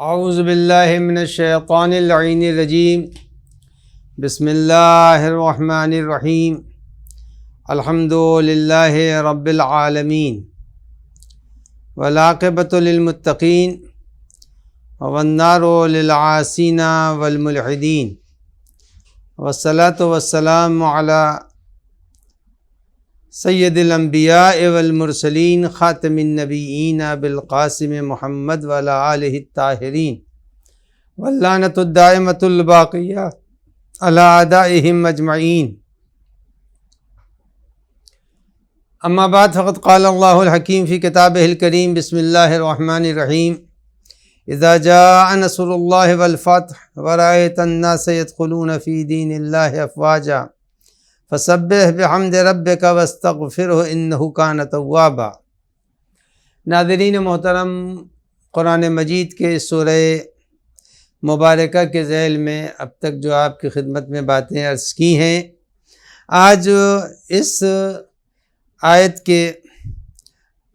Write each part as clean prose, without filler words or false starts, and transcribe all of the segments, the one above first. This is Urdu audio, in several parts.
اعوذ باللہ من الشیطان اللعین الرجیم بسم اللہ الرحمن الرحیم الحمد للہ رب العالمین والعاقبۃ للمتقین والنار للعاصین والملحدین والصلاة والسلام علی سید الانبیاء والمرسلین خاتم النبیین بالقاسم محمد وعلی آلہ الطاہرین واللعنۃ الدائمۃ الباقیہ علی اعدائہم اجمعین اما بعد فقد قال اللہ الحکیم فی کتابہ الکریم بسم اللہ الرحمن الرحیم اذا جاء نصر اللہ والفتح ورأیت الناس يدخلون فی دین اللہ افواجا فسبح بحمد ربک واستغفرہ انہ کان توابا۔ ناظرین محترم، قرآن مجید کے سورہ مبارکہ کے ذیل میں اب تک جو آپ کی خدمت میں باتیں عرض کی ہیں، آج اس آیت کے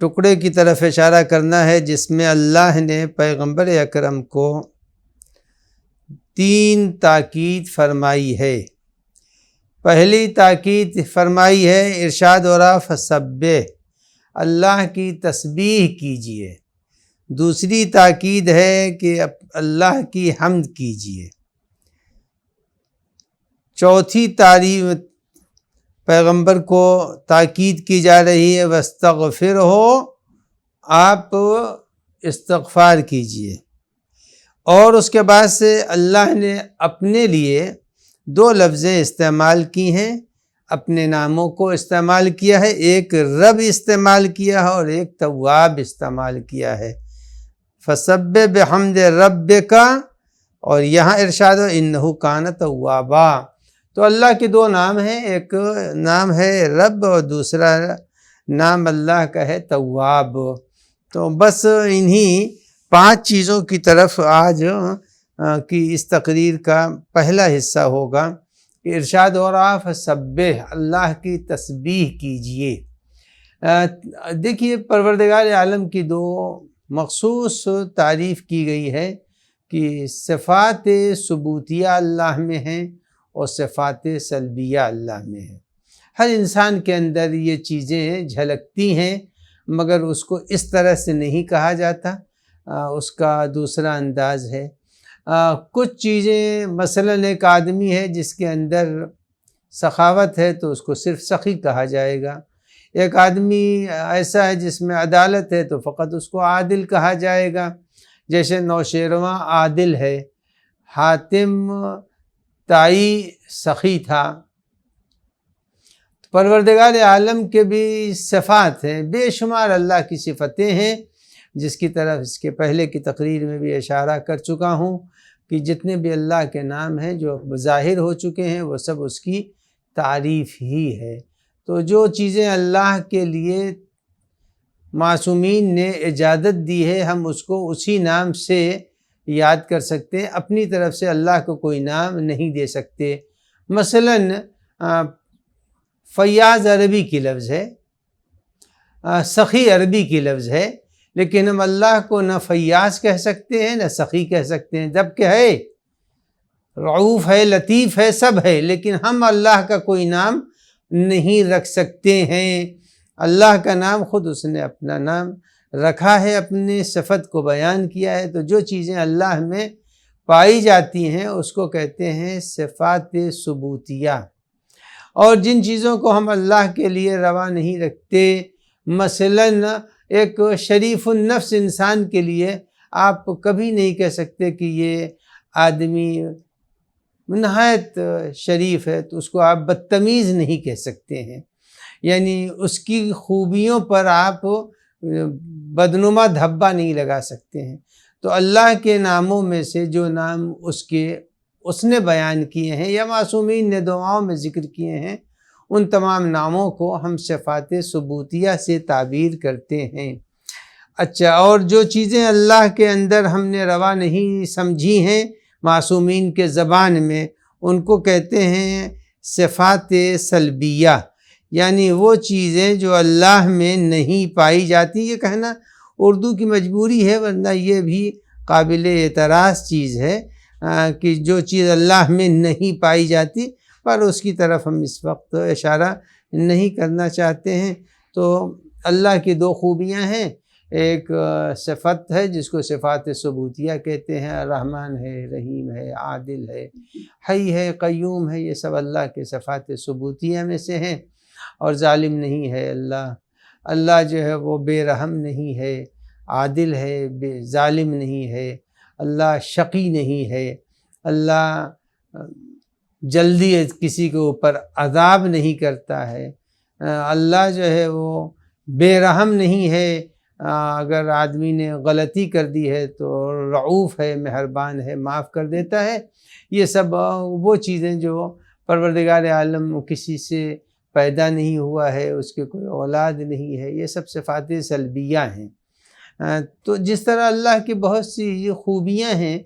ٹکڑے کی طرف اشارہ کرنا ہے جس میں اللہ نے پیغمبر اکرم کو 3 تاکید فرمائی ہے۔ پہلی تاکید فرمائی ہے ارشاد ہو رہا فسبح، اللہ کی تسبیح کیجئے۔ دوسری تاکید ہے کہ اللہ کی حمد کیجئے۔ چوتھی تعریف پیغمبر کو تاکید کی جا رہی ہے واستغفرہ، آپ استغفار کیجئے۔ اور اس کے بعد سے اللہ نے اپنے لیے 2 لفظیں استعمال کی ہیں، اپنے ناموں کو استعمال کیا ہے، ایک رب استعمال کیا ہے اور ایک تواب استعمال کیا ہے۔ فسبح بحمد ربک، اور یہاں ارشاد ہو انہ کان توابا۔ تو اللہ کے 2 نام ہیں، ایک نام ہے رب اور دوسرا نام اللہ کا ہے تواب۔ تو بس انہی 5 چیزوں کی طرف آج کی اس تقریر کا پہلا حصہ ہوگا کہ ارشاد ہو رہا فسبح، اللہ کی تسبیح کیجئے۔ دیکھیے، پروردگار عالم کی 2 مخصوص تعریف کی گئی ہے کہ صفات ثبوتیہ اللہ میں ہیں اور صفات سلبیہ اللہ میں ہیں۔ ہر انسان کے اندر یہ چیزیں جھلکتی ہیں، مگر اس کو اس طرح سے نہیں کہا جاتا، اس کا دوسرا انداز ہے۔ کچھ چیزیں، مثلا ایک آدمی ہے جس کے اندر سخاوت ہے تو اس کو صرف سخی کہا جائے گا۔ ایک آدمی ایسا ہے جس میں عدالت ہے تو فقط اس کو عادل کہا جائے گا۔ جیسے نوشیروان عادل ہے، حاتم طائی سخی تھا۔ پروردگار عالم کے بھی صفات ہیں، بے شمار اللہ کی صفتیں ہیں، جس کی طرف اس کے پہلے کی تقریر میں بھی اشارہ کر چکا ہوں کہ جتنے بھی اللہ کے نام ہیں جو ظاہر ہو چکے ہیں وہ سب اس کی تعریف ہی ہے۔ تو جو چیزیں اللہ کے لیے معصومین نے اجازت دی ہے، ہم اس کو اسی نام سے یاد کر سکتے ہیں، اپنی طرف سے اللہ کو کوئی نام نہیں دے سکتے۔ مثلا فیاض عربی کی لفظ ہے، سخی عربی کی لفظ ہے، لیکن ہم اللہ کو نہ فیاض کہہ سکتے ہیں نہ سخی کہہ سکتے ہیں، جبکہ ہے، رعوف ہے، لطیف ہے، سب ہے، لیکن ہم اللہ کا کوئی نام نہیں رکھ سکتے ہیں۔ اللہ کا نام خود اس نے اپنا نام رکھا ہے، اپنے صفت کو بیان کیا ہے۔ تو جو چیزیں اللہ میں پائی جاتی ہیں اس کو کہتے ہیں صفات ثبوتیہ۔ اور جن چیزوں کو ہم اللہ کے لیے روا نہیں رکھتے، مثلاً ایک شریف النفس انسان کے لیے آپ کبھی نہیں کہہ سکتے کہ یہ آدمی نہایت شریف ہے، تو اس کو آپ بدتمیز نہیں کہہ سکتے ہیں، یعنی اس کی خوبیوں پر آپ بدنما دھبا نہیں لگا سکتے ہیں۔ تو اللہ کے ناموں میں سے جو نام اس نے بیان کیے ہیں یا معصومین نے دعاؤں میں ذکر کیے ہیں، ان تمام ناموں کو ہم صفات ثبوتیہ سے تعبیر کرتے ہیں۔ اچھا، اور جو چیزیں اللہ کے اندر ہم نے روا نہیں سمجھی ہیں معصومین کے زبان میں، ان کو کہتے ہیں صفات سلبیہ، یعنی وہ چیزیں جو اللہ میں نہیں پائی جاتی۔ یہ کہنا اردو کی مجبوری ہے، ورنہ یہ بھی قابل اعتراض چیز ہے کہ جو چیز اللہ میں نہیں پائی جاتی، پر اس کی طرف ہم اس وقت اشارہ نہیں کرنا چاہتے ہیں۔ تو اللہ کی دو خوبیاں ہیں، ایک صفت ہے جس کو صفات ثبوتیہ کہتے ہیں، رحمان ہے، رحیم ہے، عادل ہے، حی ہے، قیوم ہے، یہ سب اللہ کے صفات ثبوتیہ میں سے ہیں۔ اور ظالم نہیں ہے اللہ جو ہے وہ بے رحم نہیں ہے، عادل ہے، ظالم نہیں ہے، اللہ شقی نہیں ہے، اللہ جلدی کسی کے اوپر عذاب نہیں کرتا ہے، اللہ جو ہے وہ بے رحم نہیں ہے، اگر آدمی نے غلطی کر دی ہے تو رعوف ہے، مہربان ہے، معاف کر دیتا ہے۔ یہ سب وہ چیزیں جو پروردگار عالم کسی سے پیدا نہیں ہوا ہے، اس کے کوئی اولاد نہیں ہے، یہ سب صفات سلبیہ ہیں۔ تو جس طرح اللہ کی بہت سی خوبیاں ہیں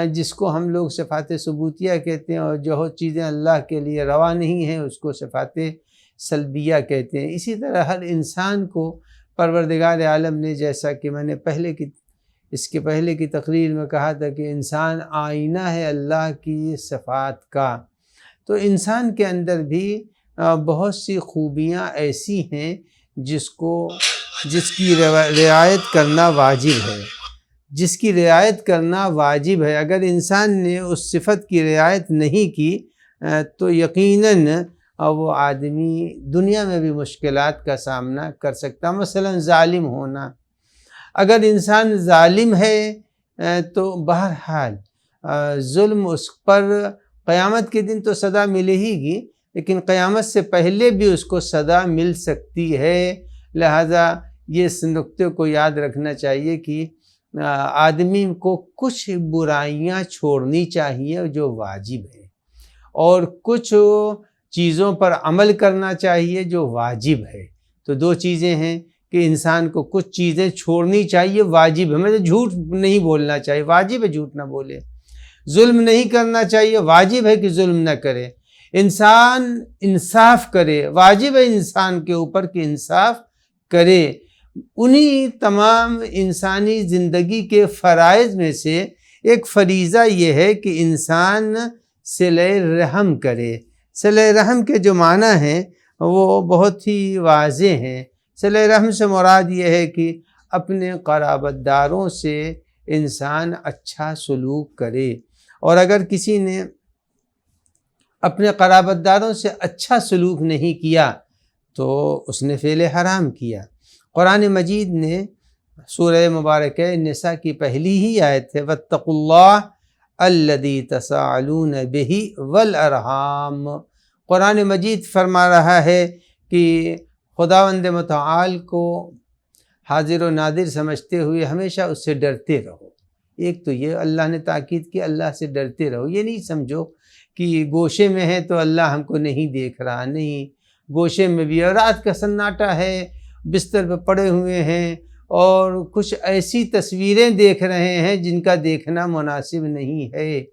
جس کو ہم لوگ صفات ثبوتیہ کہتے ہیں، اور جو چیزیں اللہ کے لیے روا نہیں ہیں اس کو صفات سلبیہ کہتے ہیں، اسی طرح ہر انسان کو پروردگار عالم نے، جیسا کہ میں نے اس کے پہلے کی تقریر میں کہا تھا کہ انسان آئینہ ہے اللہ کی صفات کا، تو انسان کے اندر بھی بہت سی خوبیاں ایسی ہیں جس کی رعایت کرنا واجب ہے، ہے۔ اگر انسان نے اس صفت کی رعایت نہیں کی تو یقیناً وہ آدمی دنیا میں بھی مشکلات کا سامنا کر سکتا۔ مثلا ظالم ہونا، اگر انسان ظالم ہے تو بہرحال ظلم اس پر قیامت کے دن تو سزا ملے ہی گی، لیکن قیامت سے پہلے بھی اس کو سزا مل سکتی ہے۔ لہذا یہ اس نقطے کو یاد رکھنا چاہیے کہ آدمی کو کچھ برائیاں چھوڑنی چاہیے جو واجب ہے، اور کچھ چیزوں پر عمل کرنا چاہیے جو واجب ہے۔ تو دو چیزیں ہیں کہ انسان کو کچھ چیزیں چھوڑنی چاہیے، واجب ہے، مطلب جھوٹ نہیں بولنا چاہیے، واجب ہے جھوٹ نہ بولے، ظلم نہیں کرنا چاہیے، واجب ہے کہ ظلم نہ کرے، انسان انصاف کرے، واجب ہے انسان کے اوپر کہ انصاف کرے۔ انہی تمام انسانی زندگی کے فرائض میں سے ایک فریضہ یہ ہے کہ انسان صلہ رحم کرے۔ صلہ رحم کے جو معنی ہیں وہ بہت ہی واضح ہیں۔ صلہ رحم سے مراد یہ ہے کہ اپنے قرابت داروں سے انسان اچھا سلوک کرے، اور اگر کسی نے اپنے قرابت داروں سے اچھا سلوک نہیں کیا تو اس نے فعل حرام کیا۔ قرآن مجید نے سورہ مبارکہ نساء کی پہلی ہی آیت ہے وَاتَّقُوا اللَّهَ الَّذِي تَسَاءَلُونَ بِهِ وَالْأَرْحَامَ۔ قرآن مجید فرما رہا ہے کہ خداوند متعال کو حاضر و نادر سمجھتے ہوئے ہمیشہ اس سے ڈرتے رہو۔ ایک تو یہ اللہ نے تاکید کی، اللہ سے ڈرتے رہو، یہ نہیں سمجھو کہ گوشے میں ہے تو اللہ ہم کو نہیں دیکھ رہا، نہیں، گوشے میں بھی، اور رات کا سناٹا ہے، بستر پہ پڑے ہوئے ہیں اور کچھ ایسی تصویریں دیکھ رہے ہیں جن کا دیکھنا مناسب نہیں ہے۔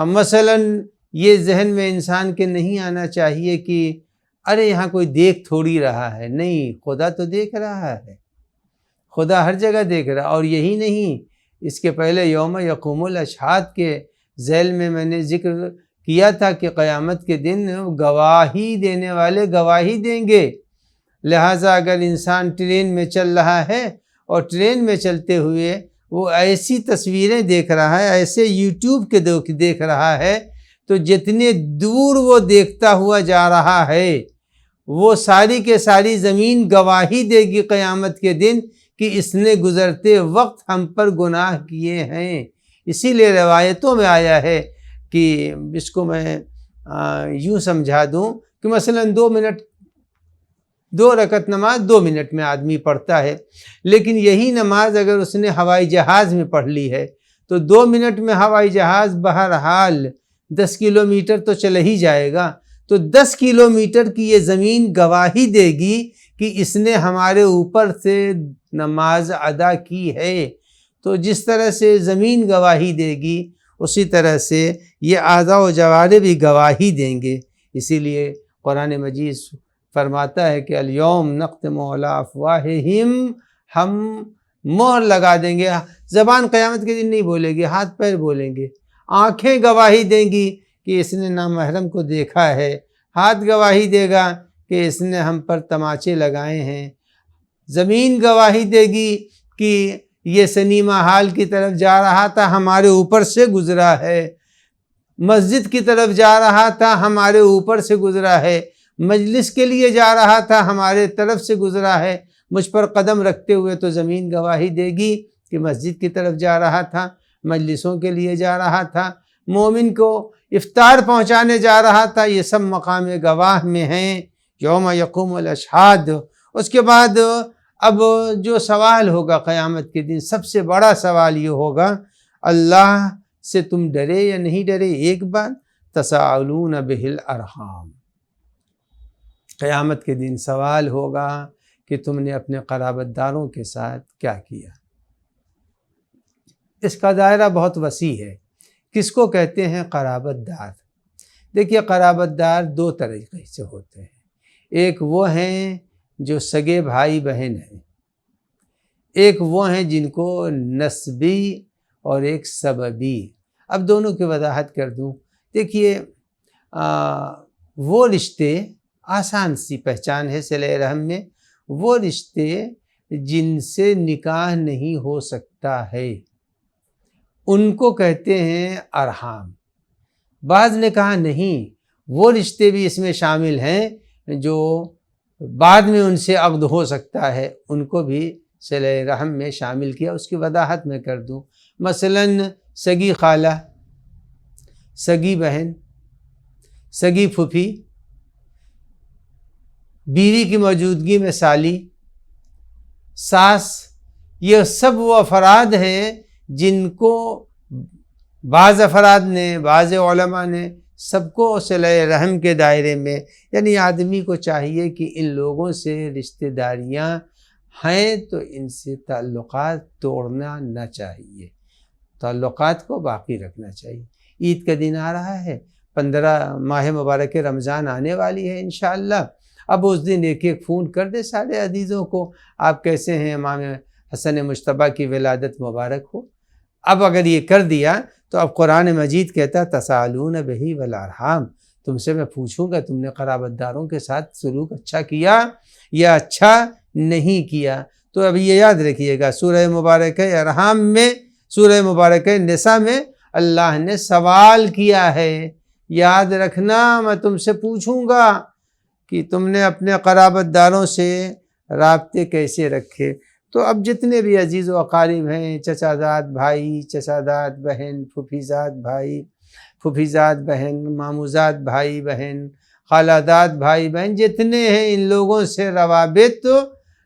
مثلا یہ ذہن میں انسان کے نہیں آنا چاہیے کہ ارے یہاں کوئی دیکھ تھوڑی رہا ہے، نہیں، خدا تو دیکھ رہا ہے، خدا ہر جگہ دیکھ رہا ہے۔ اور یہی نہیں، اس کے پہلے یوم یقوم الاشہاد کے ذیل میں میں نے ذکر کیا تھا کہ قیامت کے دن گواہی دینے والے گواہی دیں گے۔ لہٰذا اگر انسان ٹرین میں چل رہا ہے اور ٹرین میں چلتے ہوئے وہ ایسی تصویریں دیکھ رہا ہے، ایسے یوٹیوب کے دیکھ رہا ہے، تو جتنے دور وہ دیکھتا ہوا جا رہا ہے وہ ساری کے ساری زمین گواہی دے گی قیامت کے دن کہ اس نے گزرتے وقت ہم پر گناہ کیے ہیں۔ اسی لیے روایتوں میں آیا ہے کہ اس کو میں یوں سمجھا دوں کہ مثلا 2 رکعت نماز 2 منٹ میں آدمی پڑھتا ہے، لیکن یہی نماز اگر اس نے ہوائی جہاز میں پڑھ لی ہے تو 2 منٹ میں ہوائی جہاز بہرحال 10 کلومیٹر تو چلا ہی جائے گا، تو 10 کلومیٹر کی یہ زمین گواہی دے گی کہ اس نے ہمارے اوپر سے نماز ادا کی ہے۔ تو جس طرح سے زمین گواہی دے گی اسی طرح سے یہ اعضاء و جوارح بھی گواہی دیں گے۔ اسی لیے قرآن مجید فرماتا ہے کہ الیوم نختم علی افواہہم، ہم مہر لگا دیں گے زبان قیامت کے دن نہیں بولے گی، ہاتھ پیر بولیں گے، آنکھیں گواہی دیں گی کہ اس نے نامحرم کو دیکھا ہے، ہاتھ گواہی دے گا کہ اس نے ہم پر تماچے لگائے ہیں، زمین گواہی دے گی کہ یہ سنیما ہال کی طرف جا رہا تھا ہمارے اوپر سے گزرا ہے، مسجد کی طرف جا رہا تھا ہمارے اوپر سے گزرا ہے، مجلس کے لیے جا رہا تھا ہمارے طرف سے گزرا ہے، مجھ پر قدم رکھتے ہوئے تو زمین گواہی دے گی کہ مسجد کی طرف جا رہا تھا، مجلسوں کے لیے جا رہا تھا، مومن کو افطار پہنچانے جا رہا تھا، یہ سب مقام گواہ میں ہیں، یوم یقوم الاشہاد۔ اس کے بعد اب جو سوال ہوگا قیامت کے دن، سب سے بڑا سوال یہ ہوگا، اللہ سے تم ڈرے یا نہیں ڈرے؟ ایک بات، تساءلون بہ الارحام، قیامت کے دن سوال ہوگا کہ تم نے اپنے قرابت داروں کے ساتھ کیا کیا۔ اس کا دائرہ بہت وسیع ہے۔ کس کو کہتے ہیں قرابت دار؟ دیکھیے قرابت دار دو طریقے سے ہوتے ہیں، ایک وہ ہیں جو سگے بھائی بہن ہیں، ایک وہ ہیں جن کو نسبی اور ایک سببی۔ اب دونوں کی وضاحت کر دوں۔ دیکھیے وہ رشتے، آسان سی پہچان ہے صلہ رحم میں، وہ رشتے جن سے نکاح نہیں ہو سکتا ہے ان کو کہتے ہیں ارحام۔ بعض نے کہا نہیں، وہ رشتے بھی اس میں شامل ہیں جو بعد میں ان سے عقد ہو سکتا ہے، ان کو بھی صلہ رحم میں شامل کیا۔ اس کی وضاحت میں کر دوں، مثلا سگی خالہ، سگی بہن، سگی پھوپھی، بیوی کی موجودگی میں سالی، ساس، یہ سب وہ افراد ہیں جن کو بعض افراد نے، بعض علماء نے سب کو صلہ رحم کے دائرے میں، یعنی آدمی کو چاہیے کہ ان لوگوں سے رشتہ داریاں ہیں تو ان سے تعلقات توڑنا نہ چاہیے، تعلقات کو باقی رکھنا چاہیے۔ عید کا دن آ رہا ہے، 15 ماہ مبارک رمضان آنے والی ہے انشاءاللہ۔ اب اس دن ایک ایک فون کر دے سارے عزیزوں کو، آپ کیسے ہیں، امام حسن مجتبیٰ کی ولادت مبارک ہو۔ اب اگر یہ کر دیا تو اب قرآن مجید کہتا ہے تساءلون بہ والارحام، تم سے میں پوچھوں گا تم نے قرابت داروں کے ساتھ سلوک اچھا کیا یا اچھا نہیں کیا۔ تو اب یہ یاد رکھیے گا، سورہ مبارکہ ارحام میں، سورہ مبارکہ نساء میں اللہ نے سوال کیا ہے، یاد رکھنا میں تم سے پوچھوں گا کہ تم نے اپنے قرابت داروں سے رابطے کیسے رکھے۔ تو اب جتنے بھی عزیز و اقارب ہیں، چچا زاد بھائی، چچا زاد بہن، پھوپھی زاد بھائی، پھوپھی زاد بہن، ماموں زاد بھائی بہن، خالہ زاد بھائی بہن، جتنے ہیں ان لوگوں سے روابط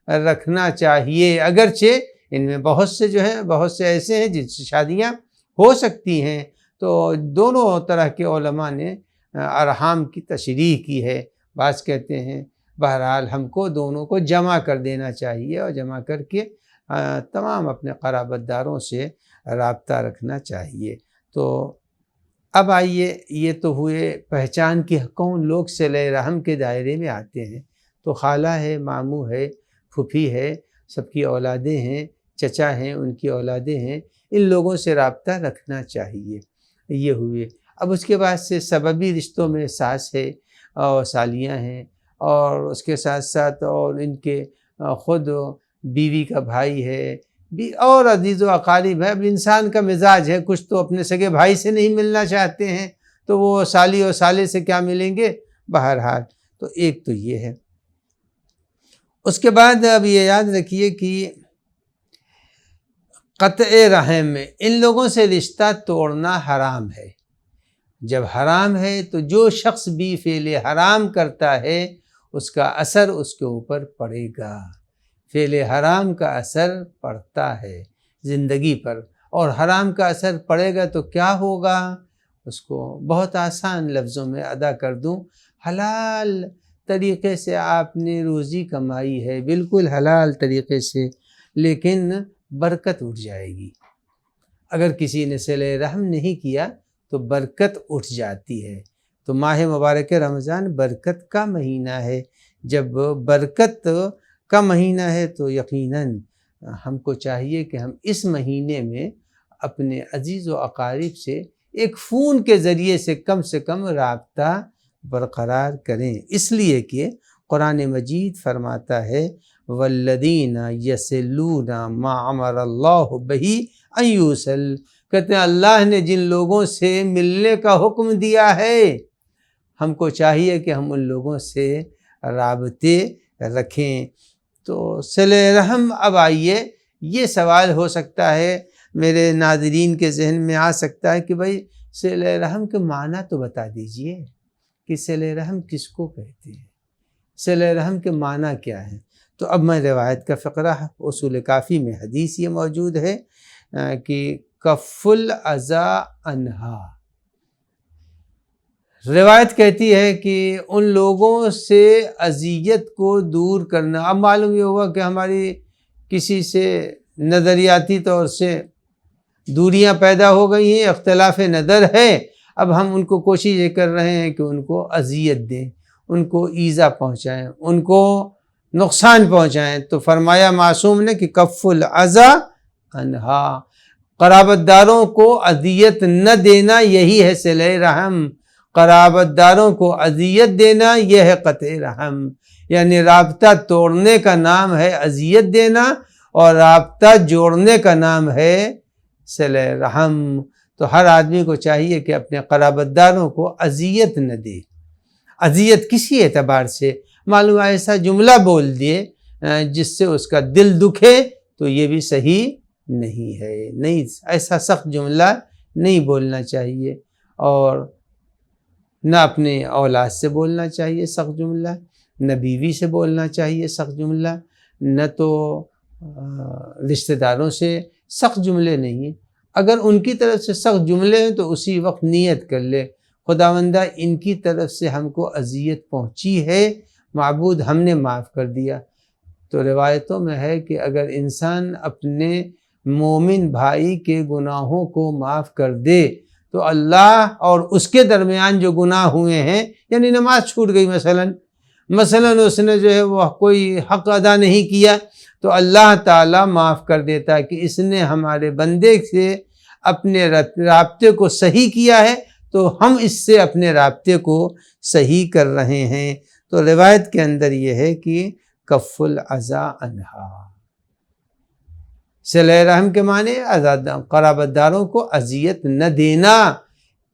رکھنا چاہیے، اگرچہ ان میں بہت سے جو ہیں، بہت سے ایسے ہیں جن سے شادیاں ہو سکتی ہیں۔ تو دونوں طرح کے علماء نے ارحام کی تشریح کی ہے۔ بعض کہتے ہیں بہرحال ہم کو دونوں کو جمع کر دینا چاہیے اور جمع کر کے تمام اپنے قرابت داروں سے رابطہ رکھنا چاہیے۔ تو اب آئیے، یہ تو ہوئے پہچان کی کون لوگ صلہ رحم کے دائرے میں آتے ہیں۔ تو خالہ ہے، ماموں ہے، پھوپھی ہے، سب کی اولادیں ہیں، چچا ہیں، ان کی اولادیں ہیں، ان لوگوں سے رابطہ رکھنا چاہیے۔ یہ ہوئے۔ اب اس کے بعد سے سببی رشتوں میں ساس ہے اور سالیاں ہیں، اور اس کے ساتھ ساتھ اور ان کے خود بیوی کا بھائی ہے، اور عزیز و اقارب ہے۔ اب انسان کا مزاج ہے، کچھ تو اپنے سگے بھائی سے نہیں ملنا چاہتے ہیں، تو وہ سالی اور سالے سے کیا ملیں گے بہرحال۔ تو ایک تو یہ ہے۔ اس کے بعد اب یہ یاد رکھیے کہ قطع رحم میں ان لوگوں سے رشتہ توڑنا حرام ہے۔ جب حرام ہے تو جو شخص بھی فعل حرام کرتا ہے اس کا اثر اس کے اوپر پڑے گا۔ فعل حرام کا اثر پڑتا ہے زندگی پر، اور حرام کا اثر پڑے گا تو کیا ہوگا؟ اس کو بہت آسان لفظوں میں ادا کر دوں، حلال طریقے سے آپ نے روزی کمائی ہے، بالکل حلال طریقے سے، لیکن برکت اٹھ جائے گی۔ اگر کسی نے صلہ رحم نہیں کیا تو برکت اٹھ جاتی ہے۔ تو ماہ مبارک رمضان برکت کا مہینہ ہے۔ جب برکت کا مہینہ ہے تو یقیناً ہم کو چاہیے کہ ہم اس مہینے میں اپنے عزیز و اقارب سے ایک فون کے ذریعے سے کم رابطہ برقرار کریں، اس لیے کہ قرآن مجید فرماتا ہے والذین یصلون ما امر اللہ بہ ان یوصل، کہتے ہیں اللہ نے جن لوگوں سے ملنے کا حکم دیا ہے ہم کو چاہیے کہ ہم ان لوگوں سے رابطے رکھیں۔ تو صلہ رحم، اب آئیے یہ سوال ہو سکتا ہے میرے ناظرین کے ذہن میں آ سکتا ہے کہ بھائی صلہ رحم کے معنی تو بتا دیجئے کہ صلہ رحم کس کو کہتے ہیں، صلہ رحم کے معنی کیا ہے؟ تو اب میں روایت کا فقرہ، اصول کافی میں حدیث یہ موجود ہے کہ کف الاذی عنہا، روایت کہتی ہے کہ ان لوگوں سے اذیت کو دور کرنا۔ اب معلوم یہ ہوا کہ ہماری کسی سے نظریاتی طور سے دوریاں پیدا ہو گئی ہیں، اختلاف نظر ہے، اب ہم ان کو کوشش یہ کر رہے ہیں کہ ان کو اذیت دیں، ان کو ایذا پہنچائیں، ان کو نقصان پہنچائیں۔ تو فرمایا معصوم نے کہ کف الاذی عنہا، قرابت داروں کو اذیت نہ دینا یہی ہے صلہ رحم، قرابت داروں کو اذیت دینا یہ ہے قطع رحم، یعنی رابطہ توڑنے کا نام ہے اذیت دینا اور رابطہ جوڑنے کا نام ہے صلہ رحم۔ تو ہر آدمی کو چاہیے کہ اپنے قرابت داروں کو اذیت نہ دے۔ اذیت کسی اعتبار سے معلوم ایسا جملہ بول دیے جس سے اس کا دل دکھے تو یہ بھی صحیح نہیں ہے، نہیں، ایسا سخت جملہ نہیں بولنا چاہیے، اور نہ اپنے اولاد سے بولنا چاہیے سخت جملہ، نہ بیوی سے بولنا چاہیے سخت جملہ، نہ تو رشتہ داروں سے سخت جملے نہیں۔ اگر ان کی طرف سے سخت جملے ہیں تو اسی وقت نیت کر لے خداوندہ ان کی طرف سے ہم کو اذیت پہنچی ہے، معبود ہم نے معاف کر دیا۔ تو روایتوں میں ہے کہ اگر انسان اپنے مومن بھائی کے گناہوں کو معاف کر دے تو اللہ اور اس کے درمیان جو گناہ ہوئے ہیں، یعنی نماز چھوٹ گئی مثلا اس نے جو ہے وہ کوئی حق ادا نہیں کیا، تو اللہ تعالیٰ معاف کر دیتا ہے کہ اس نے ہمارے بندے سے اپنے رابطے کو صحیح کیا ہے تو ہم اس سے اپنے رابطے کو صحیح کر رہے ہیں۔ تو روایت کے اندر یہ ہے کہ کف الاذی عنہا، صلہ رحم کے معنی قرابت داروں کو اذیت نہ دینا،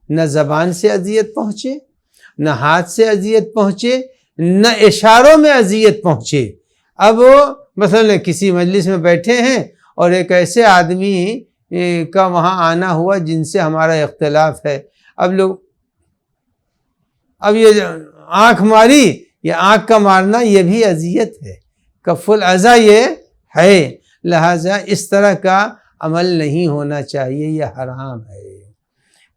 نہ زبان سے اذیت پہنچے، نہ ہاتھ سے اذیت پہنچے، نہ اشاروں میں اذیت پہنچے۔ اب مثلا کسی مجلس میں بیٹھے ہیں اور ایک ایسے آدمی کا وہاں آنا ہوا جن سے ہمارا اختلاف ہے، اب یہ آنکھ ماری، یہ آنکھ کا مارنا یہ بھی اذیت ہے، کف الاذی یہ ہے، لہٰذا اس طرح کا عمل نہیں ہونا چاہیے، یہ حرام ہے۔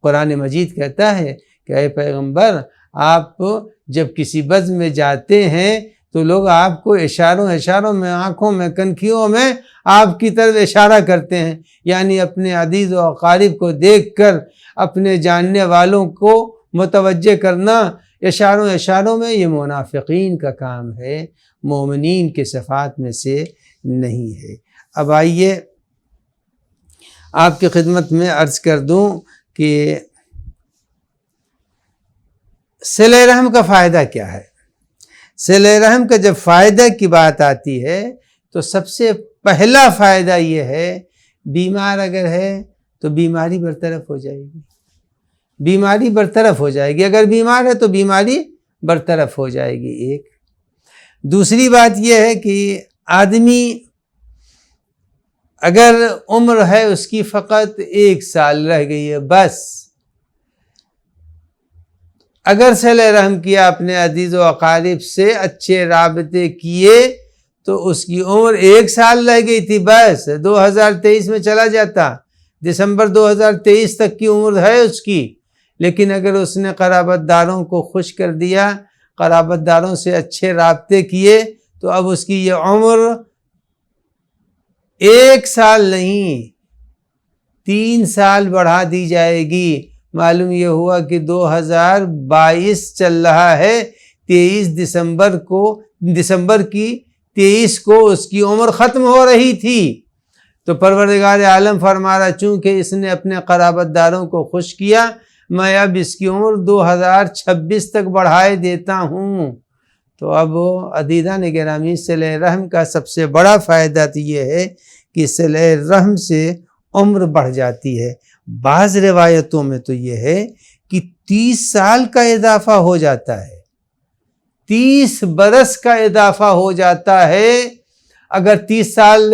قرآن مجید کہتا ہے کہ اے پیغمبر، آپ جب کسی بزم میں جاتے ہیں تو لوگ آپ کو اشاروں میں، آنکھوں میں، کنکھیوں میں آپ کی طرف اشارہ کرتے ہیں، یعنی اپنے عزیز و اقارب کو دیکھ کر اپنے جاننے والوں کو متوجہ کرنا اشاروں میں، یہ منافقین کا کام ہے، مومنین کے صفات میں سے نہیں ہے۔ اب آئیے آپ کی خدمت میں عرض کر دوں کہ صلہ رحم کا فائدہ کیا ہے۔ صلہ رحم کا جب فائدہ کی بات آتی ہے تو سب سے پہلا فائدہ یہ ہے، بیمار اگر ہے تو بیماری برطرف ہو جائے گی، بیماری برطرف ہو جائے گی، اگر بیمار ہے تو بیماری برطرف ہو جائے گی۔ ایک دوسری بات یہ ہے کہ آدمی اگر عمر ہے اس کی فقط 1 سال رہ گئی ہے، بس اگر صلہ رحم کیا، اپنے عزیز و اقارب سے اچھے رابطے کیے تو اس کی عمر 1 سال رہ گئی تھی، بس 2023 میں چلا جاتا، دسمبر 2023 تک کی عمر ہے اس کی۔ لیکن اگر اس نے قرابت داروں کو خوش کر دیا، قرابت داروں سے اچھے رابطے کیے، تو اب اس کی یہ عمر 1 سال نہیں 3 سال بڑھا دی جائے گی۔ معلوم یہ ہوا کہ 2022 چل رہا ہے، 23 دسمبر کی 23 کو اس کی عمر ختم ہو رہی تھی، تو پروردگار عالم فرما رہا چونکہ اس نے اپنے قرابت داروں کو خوش کیا، میں اب اس کی عمر 2026 تک بڑھائے دیتا ہوں۔ تو اب عزیزان گرامی صلہ رحم کا سب سے بڑا فائدہ تو یہ ہے کہ صلہ رحم سے عمر بڑھ جاتی ہے۔ بعض روایتوں میں تو یہ ہے کہ 30 سال کا اضافہ ہو جاتا ہے، 30 برس کا اضافہ ہو جاتا ہے۔ اگر 30 سال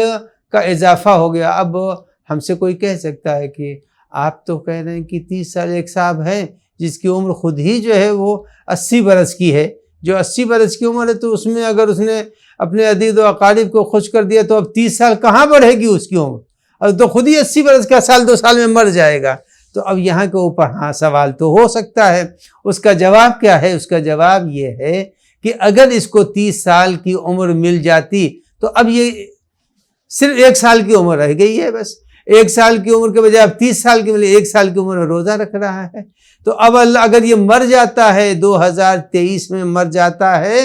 کا اضافہ ہو گیا، اب ہم سے کوئی کہہ سکتا ہے کہ آپ تو کہہ رہے ہیں کہ 30 سال ایک صاحب ہے جس کی عمر خود ہی جو ہے وہ 80 برس کی ہے، جو 80 برس کی عمر ہے تو اس میں اگر اس نے اپنے عزیز و اقارب کو خوش کر دیا تو اب 30 سال کہاں بڑھے گی اس کی عمر، اور تو خود ہی 80 برس کا، سال 2 سال میں مر جائے گا۔ تو اب یہاں کے اوپر سوال تو ہو سکتا ہے، اس کا جواب کیا ہے؟ اس کا جواب یہ ہے کہ اگر اس کو 30 سال کی عمر مل جاتی تو اب یہ صرف 1 سال کی عمر رہ گئی ہے، بس 1 سال کی عمر کے بجائے اب 30 سال کی ملے، 1 سال کی عمر میں روزہ رکھ رہا ہے۔ تو اب اللہ اگر یہ مر جاتا ہے 2023 میں مر جاتا ہے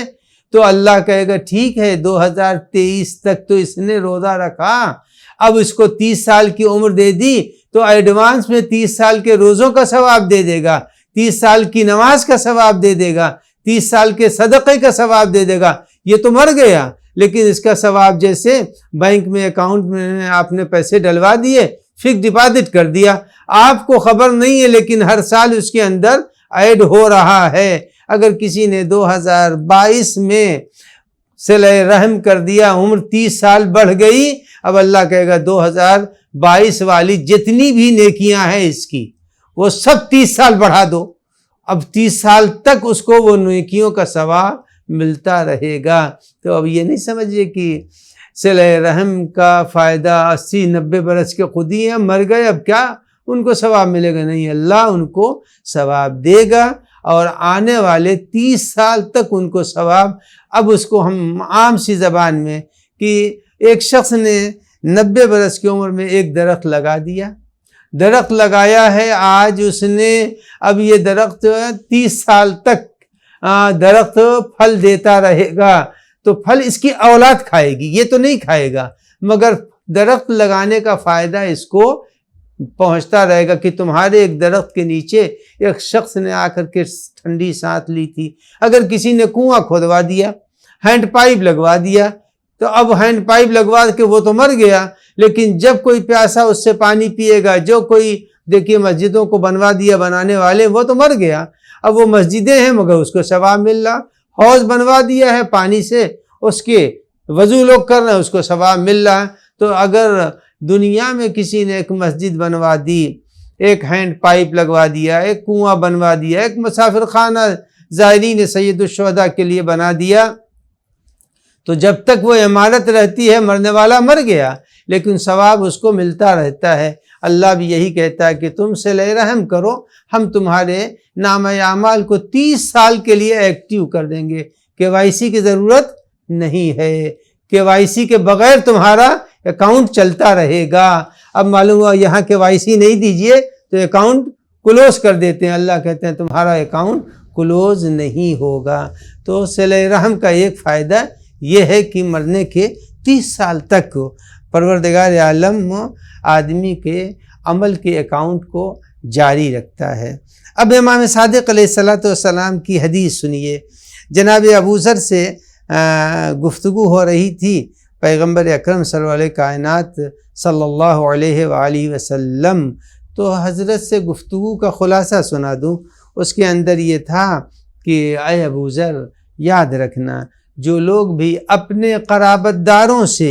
تو اللہ کہے گا ٹھیک ہے 2023 تک تو اس نے روزہ رکھا، اب اس کو 30 سال کی عمر دے دی تو ایڈوانس میں 30 سال کے روزوں کا ثواب دے دے گا، 30 سال کی نماز کا ثواب دے دے گا، 30 سال کے صدقے کا ثواب دے دے گا۔ یہ تو مر گیا لیکن اس کا ثواب جیسے بینک میں اکاؤنٹ میں آپ نے پیسے ڈلوا دیے، فکس ڈپازٹ کر دیا، آپ کو خبر نہیں ہے لیکن ہر سال اس کے اندر ایڈ ہو رہا ہے۔ اگر کسی نے 2022 میں صلہ رحم کر دیا، عمر 30 سال بڑھ گئی، اب اللہ کہے گا 2022 والی جتنی بھی نیکیاں ہیں اس کی وہ سب 30 سال بڑھا دو، اب 30 سال تک اس کو وہ نیکیوں کا ثواب ملتا رہے گا۔ تو اب یہ نہیں سمجھئے کہ صلہ رحم کا فائدہ 80-90 برس کے خود ہی ہیں، مر گئے اب کیا ان کو ثواب ملے گا؟ نہیں، اللہ ان کو ثواب دے گا اور آنے والے 30 سال تک ان کو ثواب۔ اب اس کو ہم عام سی زبان میں کہ ایک شخص نے 90 برس کی عمر میں ایک درخت لگا دیا، درخت لگایا ہے، آج اس نے اب یہ درخت 30 سال تک درخت پھل دیتا رہے گا، تو پھل اس کی اولاد کھائے گی، یہ تو نہیں کھائے گا، مگر درخت لگانے کا فائدہ اس کو پہنچتا رہے گا کہ تمہارے ایک درخت کے نیچے ایک شخص نے آ کر کے ٹھنڈی سانس لی تھی۔ اگر کسی نے کنواں کھودوا دیا، ہینڈ پائپ لگوا دیا، تو اب ہینڈ پائپ لگوا کے وہ تو مر گیا، لیکن جب کوئی پیاسا اس سے پانی پیے گا، جو کوئی دیکھیے مسجدوں کو بنوا دیا بنانے والے، وہ تو مر گیا، اب وہ مسجدیں ہیں مگر اس کو ثواب مل رہا، حوض بنوا دیا ہے پانی سے، اس کے وضو لوگ کر رہے ہیں، اس کو ثواب مل رہا ہے۔ تو اگر دنیا میں کسی نے ایک مسجد بنوا دی، ایک ہینڈ پائپ لگوا دیا، ایک کنواں بنوا دیا، ایک مسافر خانہ زائرین سید الشہداء کے لیے بنا دیا، تو جب تک وہ عمارت رہتی ہے مرنے والا مر گیا، لیکن ثواب اس کو ملتا رہتا ہے۔ اللہ بھی یہی کہتا ہے کہ تم صلہ رحم کرو، ہم تمہارے نامہ اعمال کو 30 سال کے لیے ایکٹیو کر دیں گے، KYC کی ضرورت نہیں ہے، KYC کے بغیر تمہارا اکاؤنٹ چلتا رہے گا۔ اب معلوم ہوا یہاں KYC نہیں دیجئے تو اکاؤنٹ کلوز کر دیتے ہیں، اللہ کہتے ہیں تمہارا اکاؤنٹ کلوز نہیں ہوگا۔ تو صلہ رحم کا ایک فائدہ یہ ہے کہ مرنے کے 30 سال تک پروردگار عالم آدمی کے عمل کے اکاؤنٹ کو جاری رکھتا ہے۔ اب امام صادق علیہ السلام کی حدیث سنیے۔ جناب ابو ذر سے گفتگو ہو رہی تھی، پیغمبر اکرم صلی اللہ علیہ کائنات صلی اللہ علیہ وآلہ وسلم، تو حضرت سے گفتگو کا خلاصہ سنا دوں۔ اس کے اندر یہ تھا کہ اے ابو ذر، یاد رکھنا جو لوگ بھی اپنے قرابت داروں سے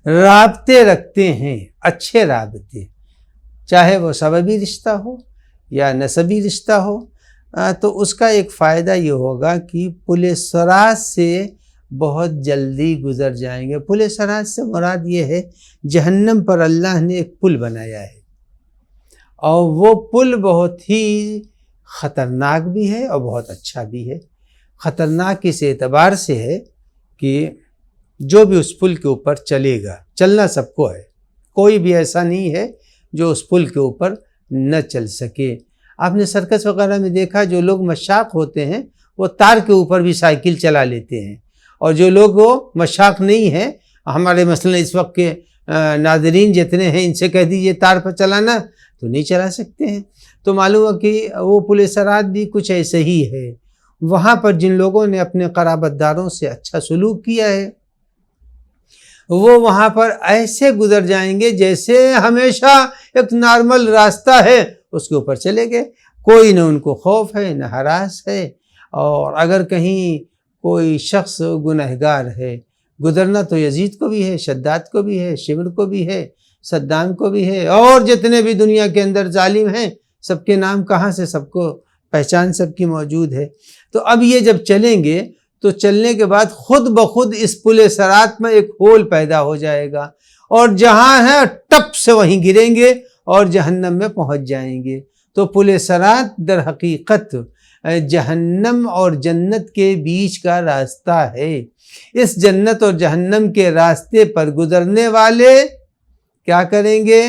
رابطے رکھتے ہیں، اچھے رابطے، چاہے وہ سببی رشتہ ہو یا نسبی رشتہ ہو، تو اس کا ایک فائدہ یہ ہوگا کہ پل صراط سے بہت جلدی گزر جائیں گے۔ پل صراط سے مراد یہ ہے جہنم پر اللہ نے ایک پل بنایا ہے، اور وہ پل بہت ہی خطرناک بھی ہے اور بہت اچھا بھی ہے۔ خطرناک اس اعتبار سے ہے کہ جو بھی اس پل کے اوپر چلے گا، چلنا سب کو ہے، کوئی بھی ایسا نہیں ہے جو اس پل کے اوپر نہ چل سکے۔ آپ نے سرکس وغیرہ میں دیکھا جو لوگ مشاق ہوتے ہیں وہ تار کے اوپر بھی سائیکل چلا لیتے ہیں، اور جو لوگ وہ مشاق نہیں ہیں ہمارے مثلا اس وقت کے ناظرین جتنے ہیں، ان سے کہہ دیجئے تار پر چلانا تو نہیں چلا سکتے ہیں۔ تو معلوم ہے کہ وہ پل صراط بھی کچھ ایسے ہی ہے، وہاں پر جن لوگوں نے اپنے قرابت داروں سے اچھا سلوک کیا ہے وہ وہاں پر ایسے گزر جائیں گے جیسے ہمیشہ ایک نارمل راستہ ہے اس کے اوپر چلے گئے، کوئی نہ ان کو خوف ہے نہ ہراس ہے۔ اور اگر کہیں کوئی شخص گنہگار ہے، گزرنا تو یزید کو بھی ہے، شداد کو بھی ہے، شمر کو بھی ہے، صدام کو بھی ہے، اور جتنے بھی دنیا کے اندر ظالم ہیں سب کے نام کہاں سے سب کو پہچان سب کی موجود ہے۔ تو اب یہ جب چلیں گے تو چلنے کے بعد خود بخود اس پل صراط میں ایک ہول پیدا ہو جائے گا، اور جہاں ہے ٹپ سے وہیں گریں گے اور جہنم میں پہنچ جائیں گے۔ تو پل صراط در حقیقت جہنم اور جنت کے بیچ کا راستہ ہے۔ اس جنت اور جہنم کے راستے پر گزرنے والے کیا کریں گے؟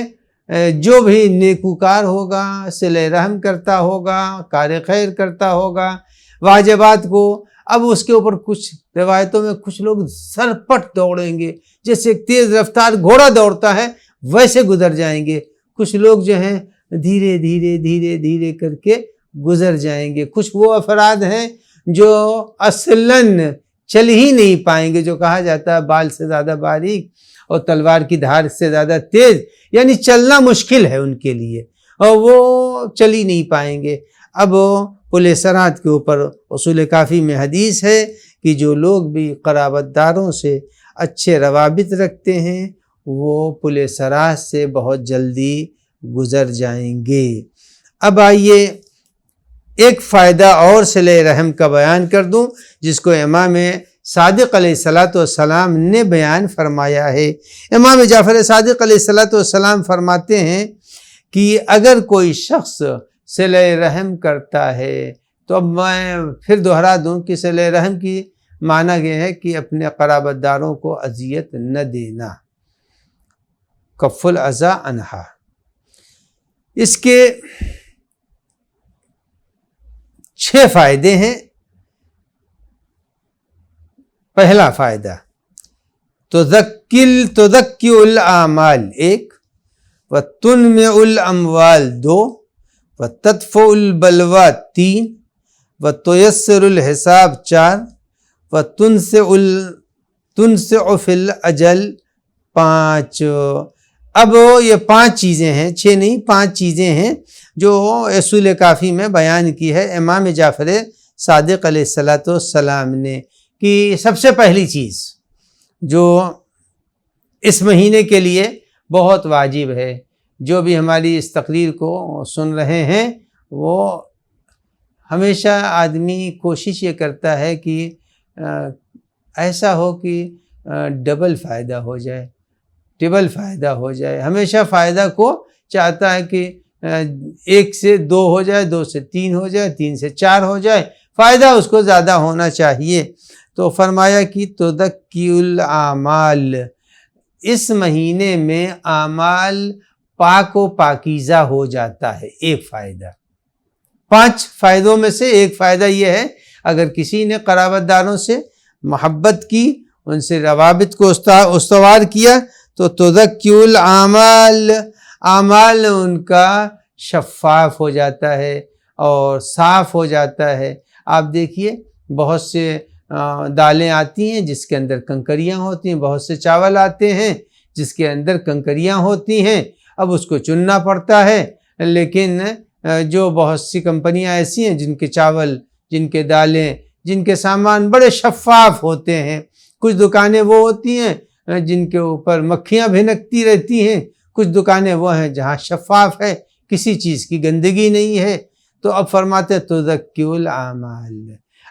جو بھی نیکوکار ہوگا، صلہ رحم کرتا ہوگا، کار خیر کرتا ہوگا، واجبات کو، اب اس کے اوپر کچھ روایتوں میں کچھ لوگ سرپٹ دوڑیں گے، جیسے ایک تیز رفتار گھوڑا دوڑتا ہے ویسے گزر جائیں گے۔ کچھ لوگ جو ہیں دھیرے دھیرے دھیرے دھیرے کر کے گزر جائیں گے۔ کچھ وہ افراد ہیں جو اصلاً چل ہی نہیں پائیں گے، جو کہا جاتا ہے بال سے زیادہ باریک اور تلوار کی دھار سے زیادہ تیز، یعنی چلنا مشکل ہے ان کے لیے اور وہ چل ہی نہیں پائیں گے۔ اب پل صراط کے اوپر اصول کافی میں حدیث ہے کہ جو لوگ بھی قرابت داروں سے اچھے روابط رکھتے ہیں وہ پل صراط سے بہت جلدی گزر جائیں گے۔ اب آئیے ایک فائدہ اور صلہ رحم کا بیان کر دوں جس کو امام صادق علیہ السلام نے بیان فرمایا ہے۔ امام جعفر صادق علیہ السلام فرماتے ہیں کہ اگر کوئی شخص صلہ رحم کرتا ہے، تو اب میں پھر دہرا دوں کہ صلہ رحم کی معنی یہ ہے کہ اپنے قرابت داروں کو اذیت نہ دینا، کف الاذی عنہا۔ اس کے 6 فائدے ہیں۔ پہلا فائدہ تذکی الاعمال 1، وتنمع الاموال 2، وتدفع البلوى 3، وتيسر الحساب 4، وتنسع فی الاجل 5۔ اب یہ 5 چیزیں ہیں، 6 نہیں 5 چیزیں ہیں جو اصول کافی میں بیان کی ہے امام جعفر صادق علیہ السلام نے، کہ سب سے پہلی چیز جو اس مہینے کے لیے بہت واجب ہے، جو بھی ہماری اس تقریر کو سن رہے ہیں وہ ہمیشہ آدمی کوشش یہ کرتا ہے کہ ایسا ہو کہ ڈبل فائدہ ہو جائے، ٹربل فائدہ ہو جائے۔ ہمیشہ فائدہ کو چاہتا ہے کہ 1 سے 2 ہو جائے، 2 سے 3 ہو جائے، 3 سے 4 ہو جائے، فائدہ اس کو زیادہ ہونا چاہیے۔ تو فرمایا کہ تذکی الاعمال، اس مہینے میں اعمال پاک و پاکیزہ ہو جاتا ہے، ایک فائدہ۔ 5 فائدوں میں سے ایک فائدہ یہ ہے، اگر کسی نے قرابت داروں سے محبت کی، ان سے روابط کو استوار کیا تو تذکی الاعمال، اعمال ان کا شفاف ہو جاتا ہے اور صاف ہو جاتا ہے۔ آپ دیکھیے بہت سے دالیں آتی ہیں جس کے اندر کنکریاں ہوتی ہیں، بہت سے چاول آتے ہیں جس کے اندر کنکریاں ہوتی ہیں، اب اس کو چننا پڑتا ہے۔ لیکن جو بہت سی کمپنیاں ایسی ہیں جن کے چاول، جن کے دالیں، جن کے سامان بڑے شفاف ہوتے ہیں۔ کچھ دکانیں وہ ہوتی ہیں جن کے اوپر مکھیاں بھنکتی رہتی ہیں، کچھ دکانیں وہ ہیں جہاں شفاف ہے، کسی چیز کی گندگی نہیں ہے۔ تو اب فرماتے تذکی الاعمال،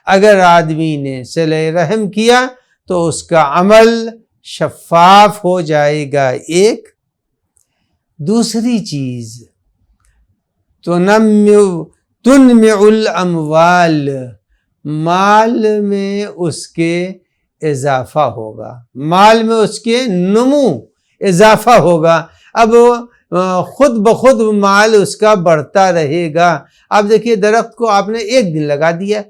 اگر آدمی نے صلہ رحم کیا تو اس کا عمل شفاف ہو جائے گا۔ ایک دوسری چیز تنمع الاموال، مال میں اس کے اضافہ ہوگا، مال میں اس کے نمو اضافہ ہوگا۔ اب خود بخود مال اس کا بڑھتا رہے گا۔ آپ دیکھیے درخت کو آپ نے 1 دن لگا دیا،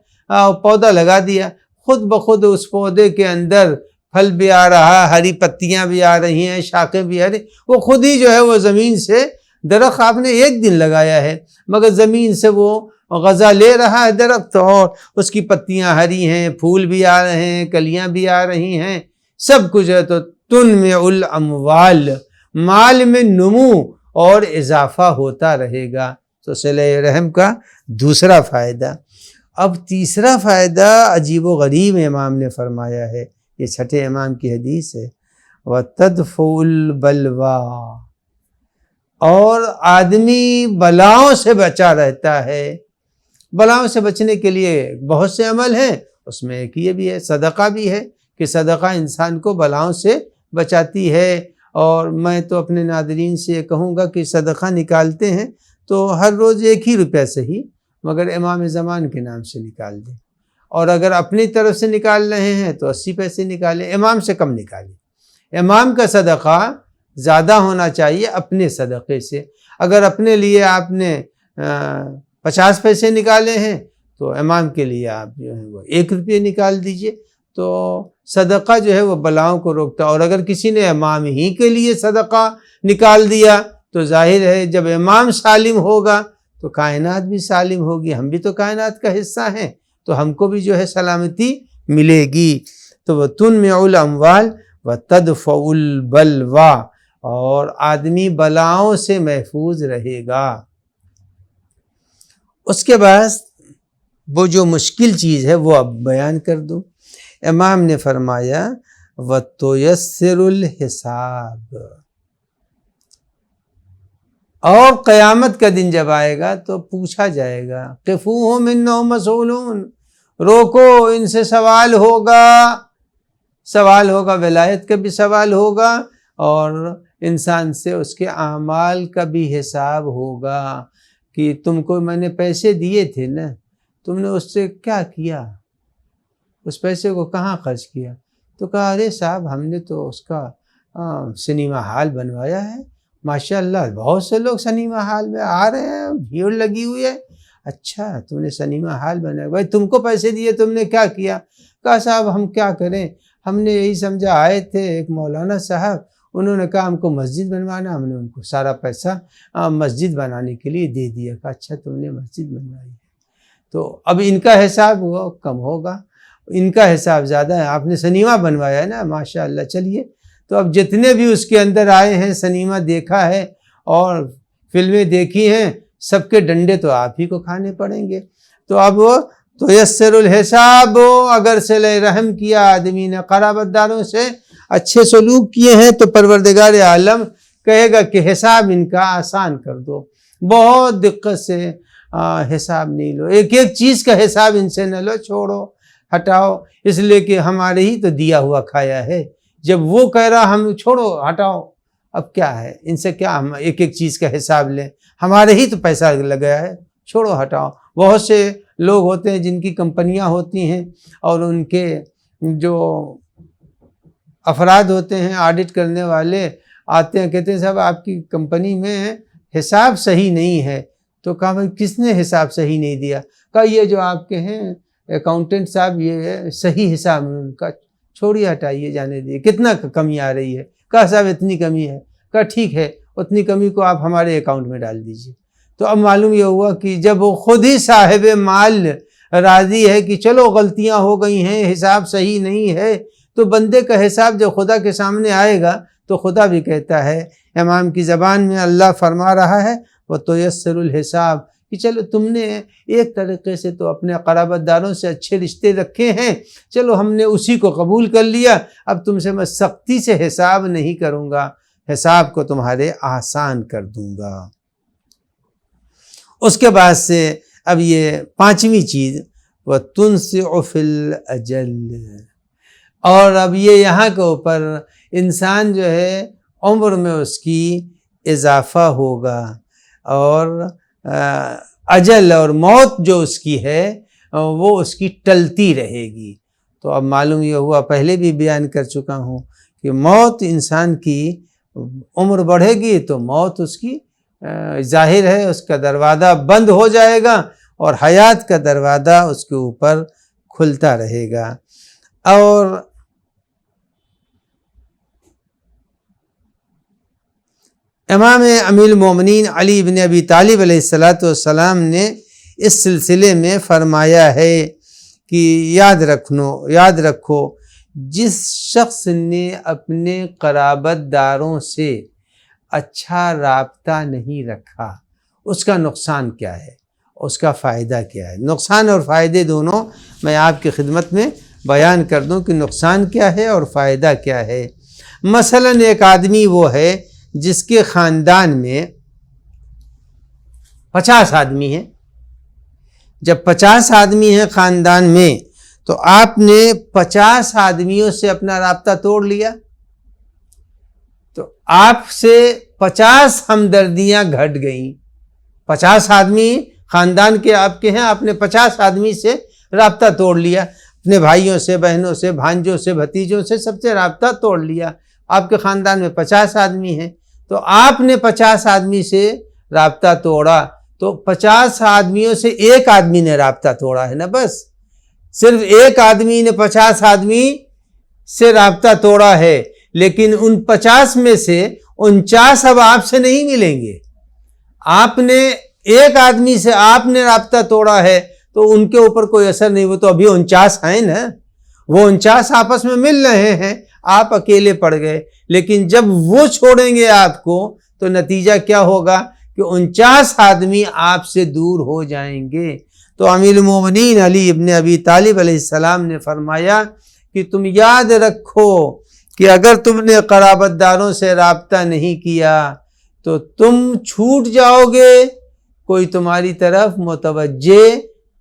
پودا لگا دیا، خود بخود اس پودے کے اندر پھل بھی آ رہا، ہری پتیاں بھی آ رہی ہیں، شاخیں بھی آ رہی، وہ خود ہی جو ہے وہ زمین سے، درخت آپ نے ایک دن لگایا ہے مگر زمین سے وہ غذا لے رہا ہے درخت، اور اس کی پتیاں ہری ہیں، پھول بھی آ رہے ہیں، کلیاں بھی آ رہی ہیں، سب کچھ ہے۔ تو تنمع الاموال، مال میں نمو اور اضافہ ہوتا رہے گا۔ تو صلہ رحم کا دوسرا فائدہ۔ اب تیسرا فائدہ عجیب و غریب امام نے فرمایا ہے، یہ چھٹے امام کی حدیث ہے، وَتَدْفُعُ الْبَلْوَىٰ، اور آدمی بلاؤں سے بچا رہتا ہے۔ بلاؤں سے بچنے کے لیے بہت سے عمل ہیں، اس میں ایک یہ بھی ہے، صدقہ بھی ہے کہ صدقہ انسان کو بلاؤں سے بچاتی ہے۔ اور میں تو اپنے ناظرین سے یہ کہوں گا کہ صدقہ نکالتے ہیں تو ہر روز 1 ہی روپیہ صحیح مگر امام زمان کے نام سے نکال دیں، اور اگر اپنی طرف سے نکال رہے ہیں تو 80 پیسے نکالیں، امام سے کم نکالیں۔ امام کا صدقہ زیادہ ہونا چاہیے اپنے صدقے سے۔ اگر اپنے لیے آپ نے 50 پیسے نکالے ہیں تو امام کے لیے آپ جو ہے وہ 1 روپیہ نکال دیجئے، تو صدقہ جو ہے وہ بلاؤں کو روکتا ہے۔ اور اگر کسی نے امام ہی کے لیے صدقہ نکال دیا تو ظاہر ہے جب امام سالم ہوگا تو کائنات بھی سالم ہوگی، ہم بھی تو کائنات کا حصہ ہیں، تو ہم کو بھی جو ہے سلامتی ملے گی۔ تو وہ تنمع الاموال وتدفع البلویٰ، اور آدمی بلاؤں سے محفوظ رہے گا۔ اس کے بعد وہ جو مشکل چیز ہے وہ اب بیان کر دوں۔ امام نے فرمایا وَتُيَسِّرُ الْحِسَابَ، اور قیامت کا دن جب آئے گا تو پوچھا جائے گا، قِفُوهُمْ إِنَّهُمْ مَسْئُولُونَ، روکو ان سے سوال ہوگا، ولایت کا بھی سوال ہوگا اور انسان سے اس کے اعمال کا بھی حساب ہوگا کہ تم کو میں نے پیسے دیے تھے نا، تم نے اس سے کیا کیا، اس پیسے کو کہاں خرچ کیا؟ تو کہا ارے صاحب ہم نے تو اس کا سنیما ہال بنوایا ہے، ماشاءاللہ بہت سے لوگ سنیما ہال میں آ رہے ہیں، بھیڑ لگی ہوئی ہے۔ اچھا تم نے سنیما ہال بنایا، بھائی تم کو پیسے دیے تم نے کیا کیا؟ کہا صاحب ہم کیا کریں، ہم نے یہی سمجھا، آئے تھے ایک مولانا صاحب، انہوں نے کہا ہم کو مسجد بنوانا، ہم نے ان کو سارا پیسہ مسجد بنانے کے لیے دے دیا۔ کہا اچھا تم نے مسجد بنوائی ہے، تو اب ان کا حساب وہ کم ہوگا، ان کا حساب زیادہ ہے، آپ نے سنیما بنوایا ہے نا، ماشاءاللہ۔ چلیے تو اب جتنے بھی اس کے اندر آئے ہیں، سنیما دیکھا ہے اور فلمیں دیکھی ہیں، سب کے ڈنڈے تو آپ ہی کو کھانے پڑیں گے۔ تو اب وہ تُيَسِّرُ الْحِسَابُ، اگر صلہ رحم کیا آدمی نے، قرابت داروں سے اچھے سلوک کیے ہیں تو پروردگار عالم کہے گا کہ حساب ان کا آسان کر دو، بہت دقت سے حساب نہیں لو، ایک ایک چیز کا حساب ان سے نہ لو، چھوڑو ہٹاؤ، اس لیے کہ ہمارے ہی تو دیا ہوا کھایا ہے۔ جب وہ کہہ رہا ہم چھوڑو ہٹاؤ، اب کیا ہے ان سے کیا ہم ایک ایک چیز کا حساب لیں، ہمارے ہی تو پیسہ لگایا ہے، چھوڑو ہٹاؤ۔ بہت سے لوگ ہوتے ہیں جن کی کمپنیاں ہوتی ہیں اور ان کے جو افراد ہوتے ہیں آڈٹ کرنے والے آتے ہیں، کہتے ہیں صاحب آپ کی کمپنی میں حساب صحیح نہیں ہے۔ تو کہا بھائی کس نے حساب صحیح نہیں دیا؟ کہا یہ جو آپ کے ہیں اکاؤنٹنٹ صاحب، یہ صحیح حساب ان کا، چھوڑیے ہٹائیے جانے دیے، کتنا کمی آ رہی ہے؟ کہا صاحب اتنی کمی ہے۔ کہا ٹھیک ہے اتنی کمی کو آپ ہمارے اکاؤنٹ میں ڈال دیجیے۔ تو اب معلوم یہ ہوا کہ جب وہ خود ہی صاحب مال راضی ہے کہ چلو غلطیاں ہو گئی ہیں، حساب صحیح نہیں ہے، تو بندے کا حساب جب خدا کے سامنے آئے گا تو خدا بھی کہتا ہے، امام کی زبان میں اللہ فرما رہا ہے وَتُيَسِّرُ الْحِسَابَ، کہ چلو تم نے ایک طریقے سے تو اپنے قرابت داروں سے اچھے رشتے رکھے ہیں، چلو ہم نے اسی کو قبول کر لیا، اب تم سے میں سختی سے حساب نہیں کروں گا، حساب کو تمہارے آسان کر دوں گا۔ اس کے بعد سے اب یہ 5ویں چیز وَتُنْسِعُ فِي الْأَجَلِ، اور اب یہ یہاں کے اوپر انسان جو ہے عمر میں اس کی اضافہ ہوگا، اور اجل اور موت جو اس کی ہے وہ اس کی ٹلتی رہے گی۔ تو اب معلوم یہ ہوا، پہلے بھی بیان کر چکا ہوں کہ موت انسان کی عمر بڑھے گی تو موت اس کی ظاہر ہے اس کا دروازہ بند ہو جائے گا اور حیات کا دروازہ اس کے اوپر کھلتا رہے گا۔ اور امام امیر المومنین علی بن ابی طالب علیہ السلام نے اس سلسلے میں فرمایا ہے کہ یاد رکھو جس شخص نے اپنے قرابت داروں سے اچھا رابطہ نہیں رکھا اس کا نقصان کیا ہے، اس کا فائدہ کیا ہے۔ نقصان اور فائدے دونوں میں آپ کی خدمت میں بیان کر دوں کہ نقصان کیا ہے اور فائدہ کیا ہے۔ مثلا ایک آدمی وہ ہے جس کے خاندان میں 50 آدمی ہیں۔ جب 50 آدمی ہیں خاندان میں تو آپ نے 50 آدمیوں سے اپنا رابطہ توڑ لیا تو آپ سے 50 ہمدردیاں گھٹ گئیں۔ 50 آدمی خاندان کے آپ کے ہیں، آپ نے 50 آدمی سے رابطہ توڑ لیا، اپنے بھائیوں سے، بہنوں سے، بھانجوں سے، بھتیجوں سے، سب سے رابطہ توڑ لیا۔ آپ کے خاندان میں 50 آدمی ہیں تو آپ نے 50 آدمی سے رابطہ توڑا تو 50 آدمیوں سے ایک آدمی نے رابطہ توڑا ہے نا، بس صرف ایک آدمی نے 50 آدمی سے رابطہ توڑا ہے، لیکن ان 50 میں سے 49 اب آپ سے نہیں ملیں گے۔ آپ نے ایک آدمی سے آپ نے رابطہ توڑا ہے تو ان کے اوپر کوئی اثر نہیں، وہ تو ابھی 49 ہیں نا، وہ 49 آپس میں مل رہے ہیں، آپ اکیلے پڑ گئے۔ لیکن جب وہ چھوڑیں گے آپ کو تو نتیجہ کیا ہوگا کہ 49 آدمی آپ سے دور ہو جائیں گے۔ تو امیر المومنین علی ابن ابی طالب علیہ السلام نے فرمایا کہ تم یاد رکھو کہ اگر تم نے قرابت داروں سے رابطہ نہیں کیا تو تم چھوٹ جاؤ گے، کوئی تمہاری طرف متوجہ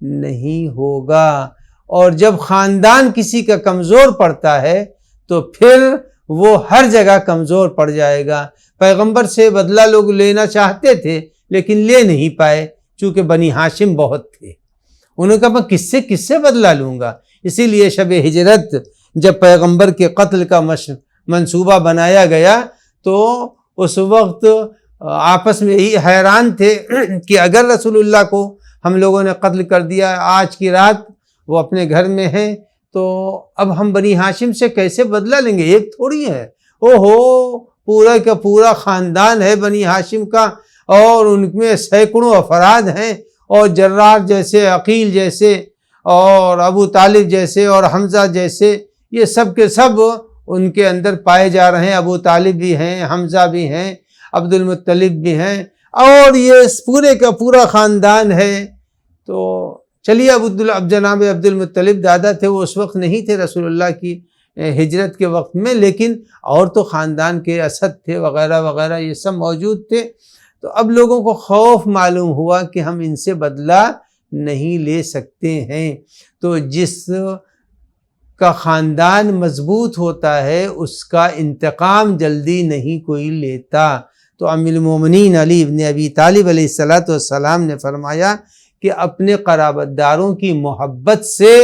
نہیں ہوگا، اور جب خاندان کسی کا کمزور پڑتا ہے تو پھر وہ ہر جگہ کمزور پڑ جائے گا۔ پیغمبر سے بدلہ لوگ لینا چاہتے تھے لیکن لے نہیں پائے، چونکہ بنی ہاشم بہت تھے۔ انہوں نے کہا میں کس سے بدلہ لوں گا؟ اسی لیے شب ہجرت جب پیغمبر کے قتل کا منصوبہ بنایا گیا تو اس وقت آپس میں ہی حیران تھے کہ اگر رسول اللہ کو ہم لوگوں نے قتل کر دیا، آج کی رات وہ اپنے گھر میں ہیں، تو اب ہم بنی ہاشم سے کیسے بدلہ لیں گے؟ ایک تھوڑی ہے، پورا کا پورا خاندان ہے بنی ہاشم کا، اور ان میں سینکڑوں افراد ہیں، اور جرار جیسے، عقیل جیسے، اور ابو طالب جیسے، اور حمزہ جیسے، یہ سب کے سب ان کے اندر پائے جا رہے ہیں۔ ابو طالب بھی ہیں، حمزہ بھی ہیں، عبد المطلب بھی ہیں، اور یہ پورے کا پورا خاندان ہے۔ تو چلیے اب جناب عبد المطلب دادا تھے، وہ اس وقت نہیں تھے رسول اللہ کی ہجرت کے وقت میں، لیکن اور تو خاندان کے اسد تھے وغیرہ وغیرہ، یہ سب موجود تھے۔ تو اب لوگوں کو خوف معلوم ہوا کہ ہم ان سے بدلہ نہیں لے سکتے ہیں۔ تو جس کا خاندان مضبوط ہوتا ہے اس کا انتقام جلدی نہیں کوئی لیتا۔ تو امیر المومنین علی ابن ابی طالب علیہ السلام نے فرمایا کہ اپنے قرابت داروں کی محبت سے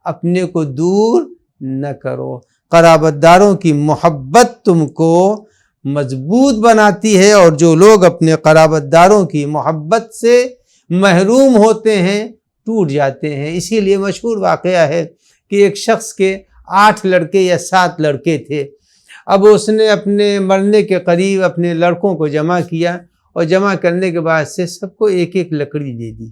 اپنے کو دور نہ کرو۔ قرابت داروں کی محبت تم کو مضبوط بناتی ہے، اور جو لوگ اپنے قرابت داروں کی محبت سے محروم ہوتے ہیں ٹوٹ جاتے ہیں۔ اسی لیے مشہور واقعہ ہے کہ ایک شخص کے 8 لڑکے یا 7 لڑکے تھے۔ اب اس نے اپنے مرنے کے قریب اپنے لڑکوں کو جمع کیا، اور جمع کرنے کے بعد سے سب کو ایک ایک لکڑی دے دی،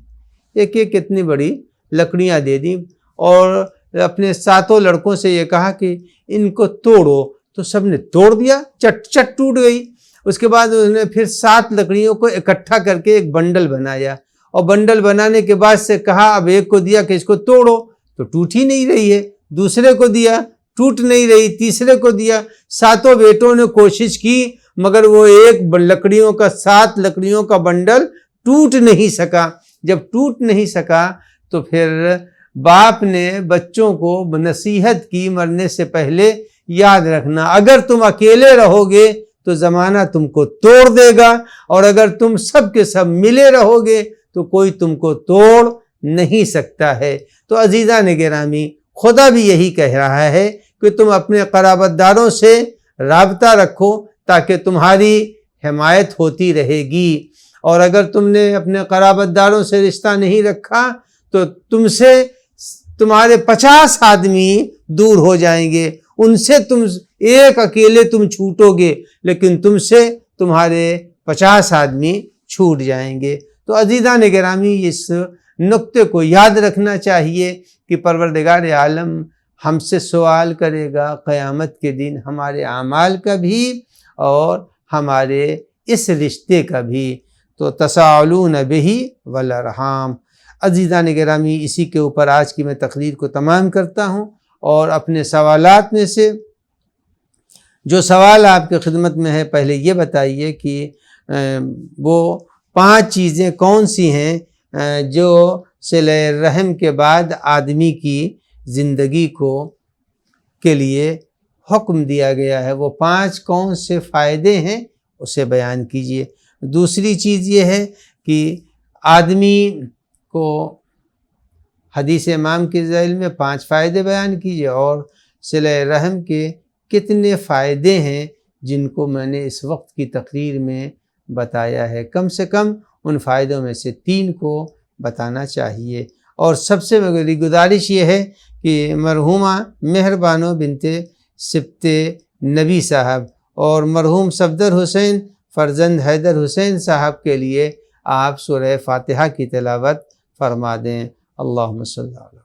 ایک ایک اتنی بڑی لکڑیاں دے دی، اور اپنے 7 لڑکوں سے یہ کہا کہ ان کو توڑو، تو سب نے توڑ دیا، چٹ چٹ ٹوٹ گئی۔ اس کے بعد انہوں نے پھر 7 لکڑیوں کو اکٹھا کر کے ایک بنڈل بنایا، اور بنڈل بنانے کے بعد سے کہا اب ایک کو دیا کہ اس کو توڑو، تو ٹوٹ ہی نہیں رہی ہے، دوسرے کو دیا ٹوٹ نہیں رہی، تیسرے کو دیا۔ 7 بیٹوں نے کوشش کی مگر وہ ایک لکڑیوں کا 7 لکڑیوں کا بنڈل ٹوٹ نہیں سکا۔ جب ٹوٹ نہیں سکا تو پھر باپ نے بچوں کو نصیحت کی مرنے سے پہلے، یاد رکھنا اگر تم اکیلے رہو گے تو زمانہ تم کو توڑ دے گا، اور اگر تم سب کے سب ملے رہو گے تو کوئی تم کو توڑ نہیں سکتا ہے۔ تو عزیزان گرامی، خدا بھی یہی کہہ رہا ہے کہ تم اپنے قرابت داروں سے رابطہ رکھو تاکہ تمہاری حمایت ہوتی رہے گی، اور اگر تم نے اپنے قرابت داروں سے رشتہ نہیں رکھا تو تم سے تمہارے 50 آدمی دور ہو جائیں گے، ان سے تم ایک اکیلے تم چھوٹو گے، لیکن تم سے تمہارے 50 آدمی چھوٹ جائیں گے۔ تو عزیزان گرامی، اس نقطے کو یاد رکھنا چاہیے کہ پروردگار عالم ہم سے سوال کرے گا قیامت کے دن ہمارے اعمال کا بھی اور ہمارے اس رشتے کا بھی۔ تو تساءلون بہ والارحام۔ عزیزان گرامی، اسی کے اوپر آج کی میں تقریر کو تمام کرتا ہوں، اور اپنے سوالات میں سے جو سوال آپ کی خدمت میں ہے، پہلے یہ بتائیے کہ وہ 5 چیزیں کون سی ہیں جو صلہ رحم کے بعد آدمی کی زندگی کے لیے حکم دیا گیا ہے، وہ 5 کون سے فائدے ہیں اسے بیان کیجئے۔ دوسری چیز یہ ہے کہ آدمی کو حدیث امام کے ذیل میں 5 فائدے بیان کیجئے، اور صلہ رحم کے کتنے فائدے ہیں جن کو میں نے اس وقت کی تقریر میں بتایا ہے۔ کم سے کم ان فائدوں میں سے 3 کو بتانا چاہیے۔ اور سب سے بڑی گزارش یہ ہے کہ مرحومہ مہربانو بنت سبط نبی صاحب اور مرحوم صفدر حسین فرزند حیدر حسین صاحب کے لیے آپ سورہ فاتحہ کی تلاوت فرما دیں۔ اللہم صلی اللہ علیہ وسلم۔